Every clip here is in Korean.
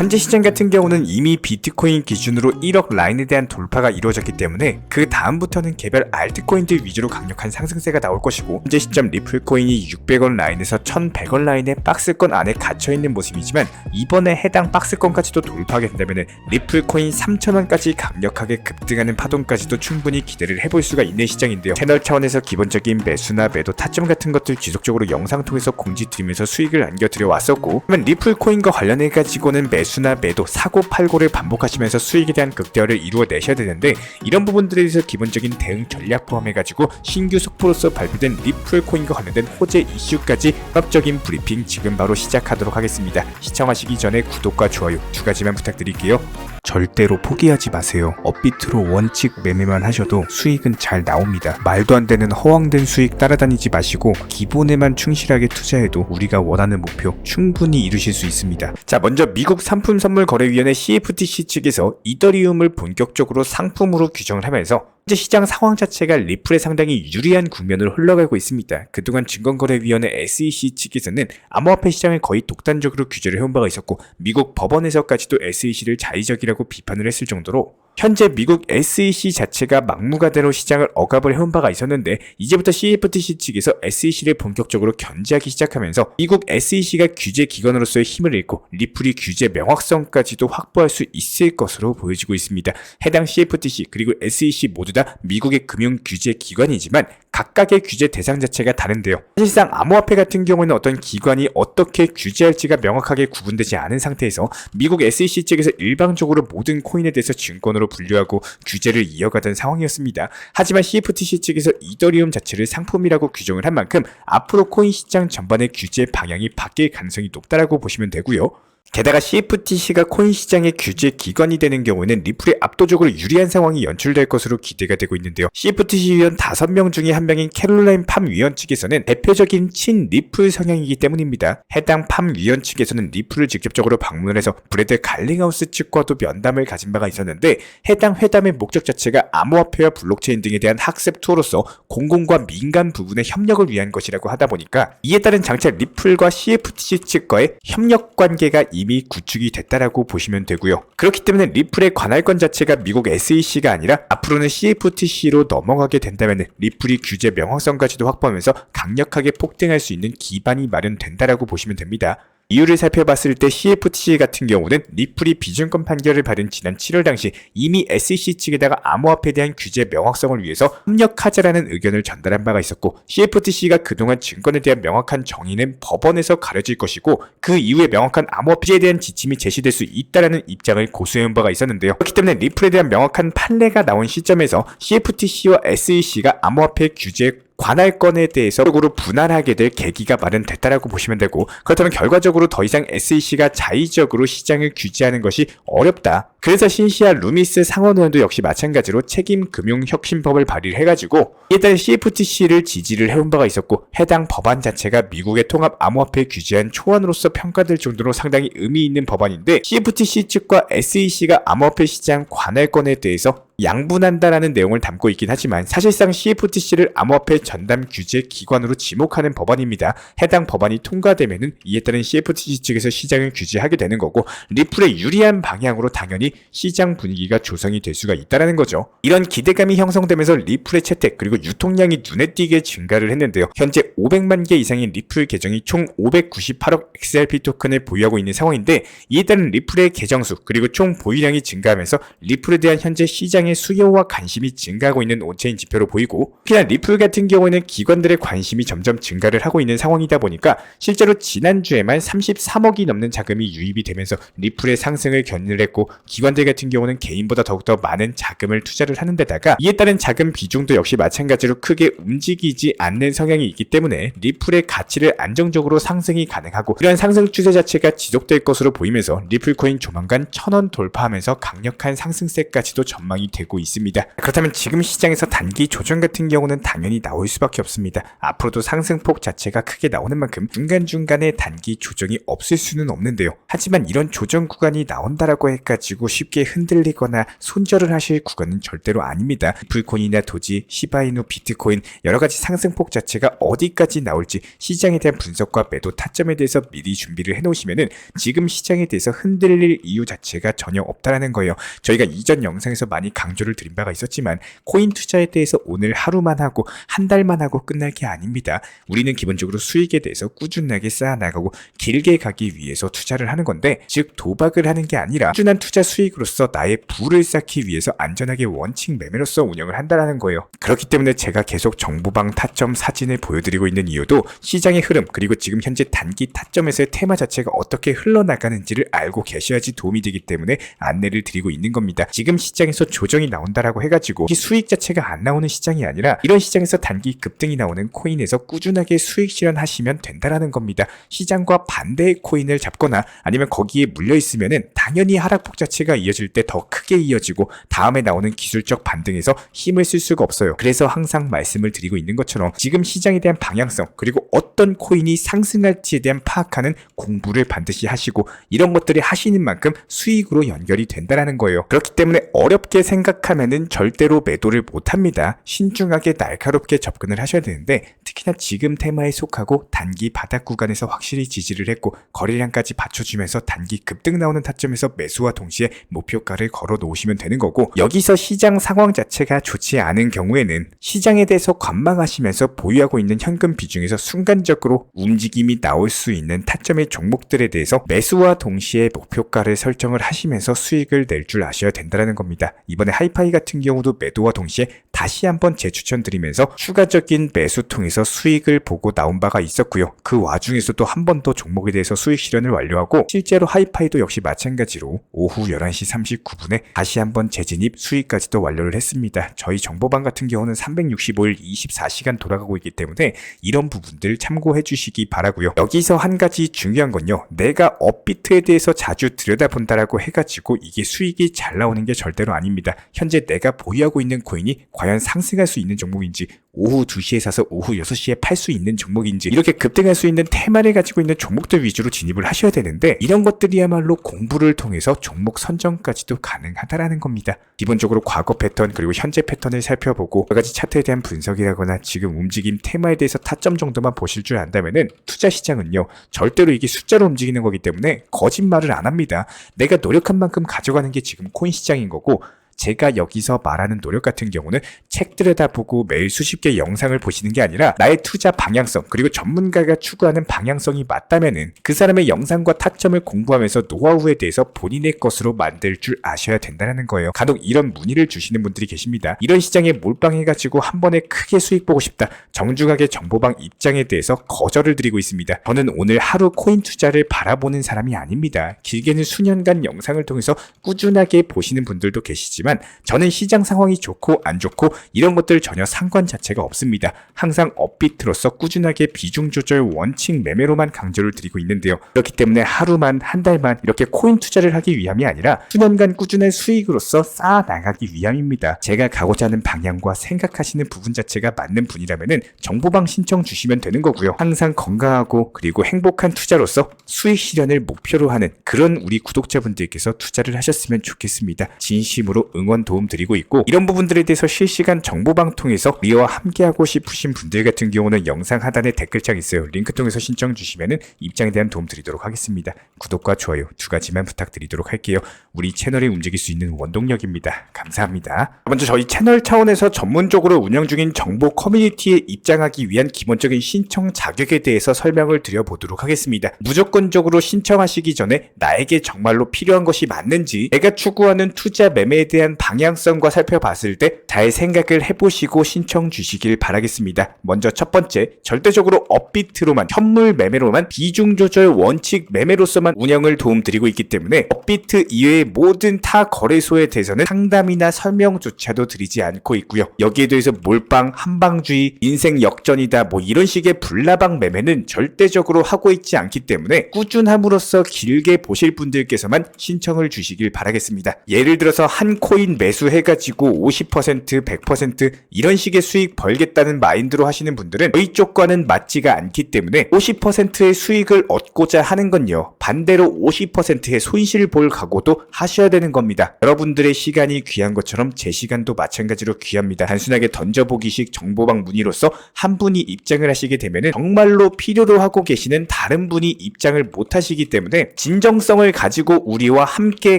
현재 시장 같은 경우는 이미 비트코인 기준으로 1억 라인에 대한 돌파가 이루어졌기 때문에 그 다음부터는 개별 알트코인들 위주로 강력한 상승세가 나올 것이고, 현재 시점 리플코인이 600원 라인에서 1100원 라인의 박스권 안에 갇혀있는 모습이지만 이번에 해당 박스권까지도 돌파하게 된다면 리플코인 3000원까지 강력하게 급등하는 파동까지도 충분히 기대를 해볼 수가 있는 시장인데요. 채널 차원에서 기본적인 매수나 매도 타점 같은 것들 지속적으로 영상 통해서 공지 드리면서 수익을 안겨드려 왔었고, 그러면 리플코인과 관련해 가지고는 매수나 매도, 사고 팔고를 반복하시면서 수익에 대한 극대화를 이루어내셔야 되는데, 이런 부분들에 대해서 기본적인 대응 전략 포함해가지고 신규 속보로서 발표된 리플코인과 관련된 호재 이슈까지 종합적인 브리핑 지금 바로 시작하도록 하겠습니다. 시청하시기 전에 구독과 좋아요 2가지만 부탁드릴게요. 절대로 포기하지 마세요. 업비트로 원칙 매매만 하셔도 수익은 잘 나옵니다. 말도 안 되는 허황된 수익 따라다니지 마시고 기본에만 충실하게 투자해도 우리가 원하는 목표 충분히 이루실 수 있습니다. 자, 먼저 미국 상품선물거래위원회 CFTC 측에서 이더리움을 본격적으로 상품으로 규정을 하면서 현재 시장 상황 자체가 리플에 상당히 유리한 국면으로 흘러가고 있습니다. 그동안 증권거래위원회 SEC 측에서는 암호화폐 시장을 거의 독단적으로 규제를 해온 바가 있었고, 미국 법원에서까지도 SEC를 자의적이라고 비판을 했을 정도로 현재 미국 SEC 자체가 막무가내로 시장을 억압을 해온 바가 있었는데, 이제부터 CFTC 측에서 SEC를 본격적으로 견제하기 시작하면서 미국 SEC가 규제 기관으로서의 힘을 잃고 리플이 규제 명확성까지도 확보할 수 있을 것으로 보여지고 있습니다. 해당 CFTC 그리고 SEC 모두 다 미국의 금융 규제 기관이지만 각각의 규제 대상 자체가 다른데요. 사실상 암호화폐 같은 경우는 어떤 기관이 어떻게 규제할지가 명확하게 구분되지 않은 상태에서 미국 SEC 측에서 일방적으로 모든 코인에 대해서 증권으로 분류하고 규제를 이어가던 상황이었습니다. 하지만 CFTC 측에서 이더리움 자체를 상품이라고 규정을 한 만큼 앞으로 코인 시장 전반의 규제 방향이 바뀔 가능성이 높다라고 보시면 되고요. 게다가 CFTC가 코인 시장의 규제 기관이 되는 경우에는 리플에 압도적으로 유리한 상황이 연출될 것으로 기대가 되고 있는데요. CFTC 위원 5명 중에 한 명인 캐롤라인 팜 위원 측에서는 대표적인 친 리플 성향이기 때문입니다. 해당 팜 위원 측에서는 리플을 직접적으로 방문을 해서 브래드 갈링하우스 측과도 면담을 가진 바가 있었는데, 해당 회담의 목적 자체가 암호화폐와 블록체인 등에 대한 학습 투어로서 공공과 민간 부분의 협력을 위한 것이라고 하다 보니까, 이에 따른 장차 리플과 CFTC 측과의 협력 관계가 이미 구축이 됐다라고 보시면 되고요. 그렇기 때문에 리플의 관할권 자체가 미국 SEC가 아니라 앞으로는 CFTC로 넘어가게 된다면 리플이 규제 명확성까지도 확보하면서 강력하게 폭등할 수 있는 기반이 마련된다라고 보시면 됩니다. 이유를 살펴봤을 때 CFTC 같은 경우는 리플이 비증권 판결을 받은 지난 7월 당시 이미 SEC 측에다가 암호화폐에 대한 규제 명확성을 위해서 협력하자라는 의견을 전달한 바가 있었고, CFTC가 그동안 증권에 대한 명확한 정의는 법원에서 가려질 것이고 그 이후에 명확한 암호화폐에 대한 지침이 제시될 수 있다라는 입장을 고수해온 바가 있었는데요. 그렇기 때문에 리플에 대한 명확한 판례가 나온 시점에서 CFTC와 SEC가 암호화폐 규제 관할권에 대해서 적으로 분할하게 될 계기가 마련됐다라고 보시면 되고, 그렇다면 결과적으로 더 이상 SEC가 자의적으로 시장을 규제하는 것이 어렵다. 그래서 신시아 루미스 상원의원도 역시 마찬가지로 책임금융혁신법을 발의를 해가지고 이에 따른 CFTC를 지지를 해온 바가 있었고, 해당 법안 자체가 미국의 통합 암호화폐 규제안 초안으로서 평가될 정도로 상당히 의미 있는 법안인데, CFTC 측과 SEC가 암호화폐 시장 관할권에 대해서 양분한다라는 내용을 담고 있긴 하지만 사실상 CFTC를 암호화폐 전담 규제 기관으로 지목하는 법안입니다. 해당 법안이 통과되면은 이에 따른 CFTC 측에서 시장을 규제하게 되는 거고, 리플에 유리한 방향으로 당연히 시장 분위기가 조성이 될 수가 있다라는 거죠. 이런 기대감이 형성되면서 리플의 채택 그리고 유통량이 눈에 띄게 증가를 했는데요. 현재 500만 개 이상의 리플 계정이 총 598억 XRP 토큰을 보유하고 있는 상황인데, 이에 따른 리플의 계정수 그리고 총 보유량이 증가하면서 리플에 대한 현재 시장의 수요와 관심이 증가하고 있는 온체인 지표로 보이고, 특히나 리플 같은 경우에는 기관들의 관심이 점점 증가를 하고 있는 상황이다 보니까 실제로 지난주에만 33억이 넘는 자금이 유입이 되면서 리플의 상승을 견인을 했고, 기관들 같은 경우는 개인보다 더욱더 많은 자금을 투자를 하는 데다가 이에 따른 자금 비중도 역시 마찬가지로 크게 움직이지 않는 성향이 있기 때문에 리플의 가치를 안정적으로 상승이 가능하고, 이러한 상승 추세 자체가 지속될 것으로 보이면서 리플코인 조만간 1000원 돌파하면서 강력한 상승세까지도 전망이 되고 있습니다. 그렇다면 지금 시장에서 단기 조정 같은 경우는 당연히 나올 수밖에 없습니다. 앞으로도 상승폭 자체가 크게 나오는 만큼 중간중간에 단기 조정이 없을 수는 없는데요. 하지만 이런 조정 구간이 나온다라고 해가지고 쉽게 흔들리거나 손절을 하실 구간은 절대로 아닙니다. 리플코인이나 도지, 시바이누, 비트코인 여러가지 상승폭 자체가 어디까지 나올지 시장에 대한 분석과 매도 타점에 대해서 미리 준비를 해놓으시면은 지금 시장에 대해서 흔들릴 이유 자체가 전혀 없다라는 거예요. 저희가 이전 영상에서 많이 강조를 드린 바가 있었지만 코인 투자에 대해서 오늘 하루만 하고 한 달만 하고 끝날 게 아닙니다. 우리는 기본적으로 수익에 대해서 꾸준하게 쌓아나가고 길게 가기 위해서 투자를 하는 건데, 즉 도박을 하는 게 아니라 꾸준한 투자 수익으로서 나의 부를 쌓기 위해서 안전하게 원칙 매매로서 운영을 한다는 거예요. 그렇기 때문에 제가 계속 정보방 타점 사진을 보여드리고 있는 이유도 시장의 흐름, 그리고 지금 현재 단기 타점에서의 테마 자체가 어떻게 흘러나가는지를 알고 계셔야지 도움이 되기 때문에 안내를 드리고 있는 겁니다. 지금 시장에서 조정이 나온다라고 해가지고 수익 자체가 안 나오는 시장이 아니라 이런 시장에서 단기 급등이 나오는 코인에서 꾸준하게 수익 실현하시면 된다라는 겁니다. 시장과 반대의 코인을 잡거나 아니면 거기에 물려 있으면은 당연히 하락폭 자체가 이어질 때 더 크게 이어지고 다음에 나오는 기술적 반등에서 힘을 쓸 수가 없어요. 그래서 항상 말씀을 드리고 있는 것처럼 지금 시장에 대한 방향성, 그리고 어떤 코인이 상승할지에 대한 파악하는 공부를 반드시 하시고 이런 것들이 하시는 만큼 수익으로 연결이 된다라는 거예요. 그렇기 때문에 어렵게 생각하면은 절대로 매도를 못합니다. 신중하게 날카롭게 접근을 하셔야 되는데, 특히나 지금 테마에 속하고 단기 바닥 구간에서 확실히 지지를 했고 거래량까지 받쳐주면서 단기 급등 나오는 타점에서 매수와 동시에 목표가를 걸어 놓으시면 되는 거고, 여기서 시장 상황 자체가 좋지 않은 경우에는 시장에 대해서 관망하시면서 보유하고 있는 현금 비중에서 순간적으로 움직임이 나올 수 있는 타점의 종목들에 대해서 매수와 동시에 목표가를 설정을 하시면서 수익을 낼 줄 아셔야 된다는 겁니다. 이번에 하이파이 같은 경우도 매도와 동시에 다시 한번 재추천드리면서 추가적인 매수 통해서 수익을 보고 나온 바가 있었고요. 그 와중에서도 한 번 더 종목에 대해서 수익 실현을 완료하고, 실제로 하이파이도 역시 마찬가지로 오후 11시 39분에 다시 한번 재진입 수익까지도 완료를 했습니다. 저희 정보방 같은 경우는 365일 24시간 돌아가고 있기 때문에 이런 부분들 참고해 주시기 바라고요. 여기서 한 가지 중요한 건요, 내가 업비트에 대해서 자주 들여다본다라고 해가지고 이게 수익이 잘 나오는 게 절대로 아닙니다. 현재 내가 보유하고 있는 코인이 과연 상승할 수 있는 종목인지, 오후 2시에 사서 오후 6시에 팔 수 있는 종목인지, 이렇게 급등할 수 있는 테마를 가지고 있는 종목들 위주로 진입을 하셔야 되는데, 이런 것들이야말로 공부를 통해서 종목 선정까지도 가능하다라는 겁니다. 기본적으로 과거 패턴 그리고 현재 패턴을 살펴보고 여러가지 차트에 대한 분석이라거나 지금 움직임 테마에 대해서 타점 정도만 보실 줄 안다면은 투자 시장은요 절대로 이게 숫자로 움직이는 거기 때문에 거짓말을 안 합니다. 내가 노력한 만큼 가져가는 게 지금 코인 시장인 거고, 제가 여기서 말하는 노력 같은 경우는 책 들여다보고 매일 수십 개의 영상을 보시는 게 아니라 나의 투자 방향성, 그리고 전문가가 추구하는 방향성이 맞다면은 그 사람의 영상과 타점을 공부하면서 노하우에 대해서 본인의 것으로 만들 줄 아셔야 된다는 거예요. 간혹 이런 문의를 주시는 분들이 계십니다. 이런 시장에 몰빵해가지고 한 번에 크게 수익 보고 싶다. 정중하게 정보방 입장에 대해서 거절을 드리고 있습니다. 저는 오늘 하루 코인 투자를 바라보는 사람이 아닙니다. 길게는 수년간 영상을 통해서 꾸준하게 보시는 분들도 계시지만 저는 시장 상황이 좋고 안 좋고 이런 것들 전혀 상관 자체가 없습니다. 항상 업비트로서 꾸준하게 비중 조절 원칙 매매로만 강조를 드리고 있는데요. 그렇기 때문에 하루만 한 달만 이렇게 코인 투자를 하기 위함이 아니라 수년간 꾸준한 수익으로서 쌓아 나가기 위함입니다. 제가 가고자 하는 방향과 생각하시는 부분 자체가 맞는 분이라면은 정보방 신청 주시면 되는 거고요. 항상 건강하고 그리고 행복한 투자로서 수익 실현을 목표로 하는 그런 우리 구독자분들께서 투자를 하셨으면 좋겠습니다. 진심으로 응원 도움 드리고 있고, 이런 부분들에 대해서 실시간 정보방 통해서 우리와 함께하고 싶으신 분들 같은 경우는 영상 하단에 댓글창 있어요. 링크 통해서 신청 주시면은 입장에 대한 도움 드리도록 하겠습니다. 구독과 좋아요 두 가지만 부탁드리도록 할게요. 우리 채널이 움직일 수 있는 원동력입니다. 감사합니다. 먼저 저희 채널 차원에서 전문적으로 운영 중인 정보 커뮤니티에 입장하기 위한 기본적인 신청 자격에 대해서 설명을 드려보도록 하겠습니다. 무조건적으로 신청하시기 전에 나에게 정말로 필요한 것이 맞는지, 내가 추구하는 투자 매매에 대한 방향성과 살펴봤을 때 잘 생각을 해보시고 신청 주시길 바라겠습니다. 먼저 첫 번째, 절대적으로 업비트로만, 현물 매매로만, 비중 조절 원칙 매매로서만 운영을 도움드리고 있기 때문에 업비트 이외의 모든 타 거래소에 대해서는 상담이나 설명조차도 드리지 않고 있고요. 여기에 대해서 몰빵, 한방주의, 인생 역전이다 뭐 이런 식의 불나방 매매는 절대적으로 하고 있지 않기 때문에 꾸준함으로써 길게 보실 분들께서만 신청을 주시길 바라겠습니다. 예를 들어서 한 코인 매수해가지고 50%, 100% 이런 식의 수익 벌겠다는 마인드로 하시는 분들은 저희 쪽과는 맞지가 않기 때문에 50%의 수익을 얻고자 하는 건요, 반대로 50%의 손실을 볼 각오도 하셔야 되는 겁니다. 여러분들의 시간이 귀한 것처럼 제 시간도 마찬가지로 귀합니다. 단순하게 던져보기식 정보방 문의로서 한 분이 입장을 하시게 되면은 정말로 필요로 하고 계시는 다른 분이 입장을 못 하시기 때문에 진정성을 가지고 우리와 함께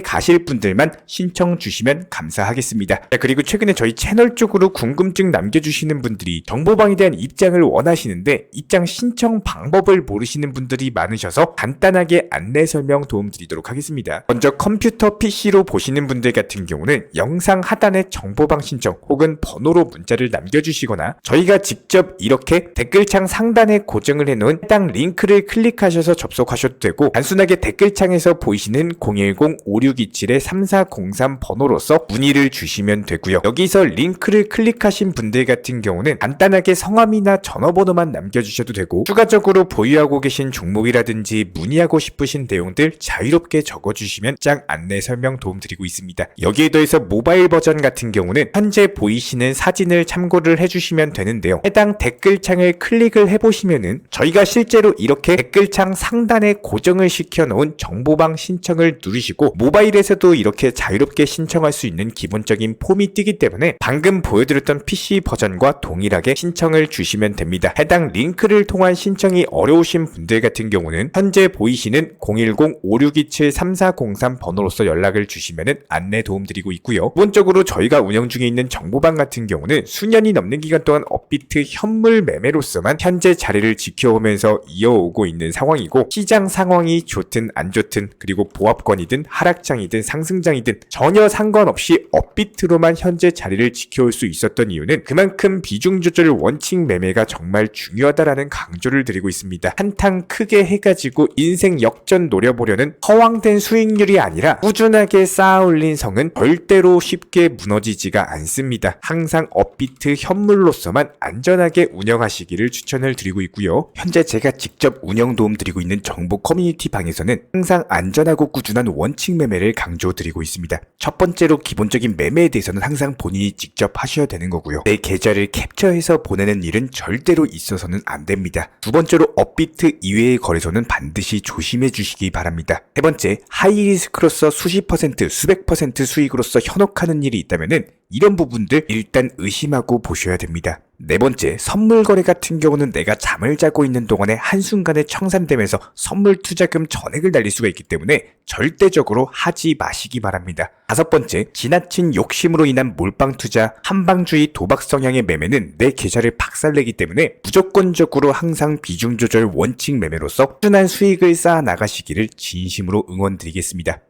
가실 분들만 신청 주시면 감사하겠습니다. 자, 그리고 최근에 저희 채널 쪽으로 궁금증 남겨주시는 분들이 정보방에 대한 입장을 원하시는데 입장 신청 방법을 모르시는 분들이 많으셔서 간단하게 안내 설명 도움드리도록 하겠습니다. 먼저 컴퓨터 PC로 보시는 분들 같은 경우는 영상 하단에 정보방 신청 혹은 번호로 문자를 남겨주시거나 저희가 직접 이렇게 댓글창 상단에 고정을 해놓은 해당 링크를 클릭하셔서 접속하셔도 되고, 단순하게 댓글창에서 보이시는 010-5627-3403 번호로서 문의를 주시면 되고요. 여기서 링크를 클릭하신 분들 같은 경우는 간단하게 성함이나 전화번호만 남겨주셔도 되고, 추가적으로 보유하고 계신 종목이라든지 문의하고 싶으신 내용들 자유롭게 적어주시면 짱 안내 설명 도움드리고 있습니다. 여기에 더해서 모바일 버전 같은 경우는 현재 보이시는 사진을 참고를 해주시면 되는데요. 해당 댓글창을 클릭을 해보시면은 저희가 실제로 이렇게 댓글창 상단에 고정을 시켜놓은 정보방 신청을 누르시고 모바일에서도 이렇게 자유롭게 신청할 수 있는 기본적인 폼이 뜨기 때문에 방금 보여드렸던 PC 버전과 동일하게 신청을 주시면 됩니다. 해당 링크를 통한 신청이 어려우신 분들 같은 경우는 현재 보이시는 010-5627-3403 번호로서 연락을 주시면 안내 도움드리고 있고요. 기본적으로 저희가 운영 중에 있는 정보방 같은 경우는 수년이 넘는 기간 동안 업비트 현물 매매로서만 현재 자리를 지켜오면서 이어오고 있는 상황이고, 시장 상황이 좋든 안 좋든 그리고 보합권이든 하락장이든 상승장이든 전혀 상관없이 업비트로만 현재 자리를 지켜올 수 있었던 이유는 그만큼 비중 조절 원칙 매매가 정말 중요하다라는 강조를 드리고 있습니다. 한탕 크게 해가지고 인생 역전 노려보려는 허황된 수익률이 아니라 꾸준하게 쌓아올린 성은 절대로 쉽게 무너지지가 않습니다. 항상 업비트 현물로서만 안전하게 운영하시기를 추천을 드리고 있고요. 현재 제가 직접 운영 도움드리고 있는 정보 커뮤니티 방에서는 항상 안전하고 꾸준한 원칙 매매를 강조드리고 있습니다. 첫 번째로 기본적인 매매에 대해서는 항상 본인이 직접 하셔야 되는 거고요. 내 계좌를 캡처해서 보내는 일은 절대로 있어서는 안 됩니다. 두 번째로 업비트 이외의 거래소는 반드시 조심해 주시기 바랍니다. 세 번째, 하이리스크로서 수십 퍼센트, 수백 퍼센트 수익으로서 현혹하는 일이 있다면은 이런 부분들 일단 의심하고 보셔야 됩니다. 네 번째, 선물 거래 같은 경우는 내가 잠을 자고 있는 동안에 한순간에 청산되면서 선물 투자금 전액을 날릴 수가 있기 때문에 절대적으로 하지 마시기 바랍니다. 다섯 번째, 지나친 욕심으로 인한 몰빵 투자, 한방주의 도박 성향의 매매는 내 계좌를 박살내기 때문에 무조건적으로 항상 비중 조절 원칙 매매로서 꾸준한 수익을 쌓아 나가시기를 진심으로 응원드리겠습니다.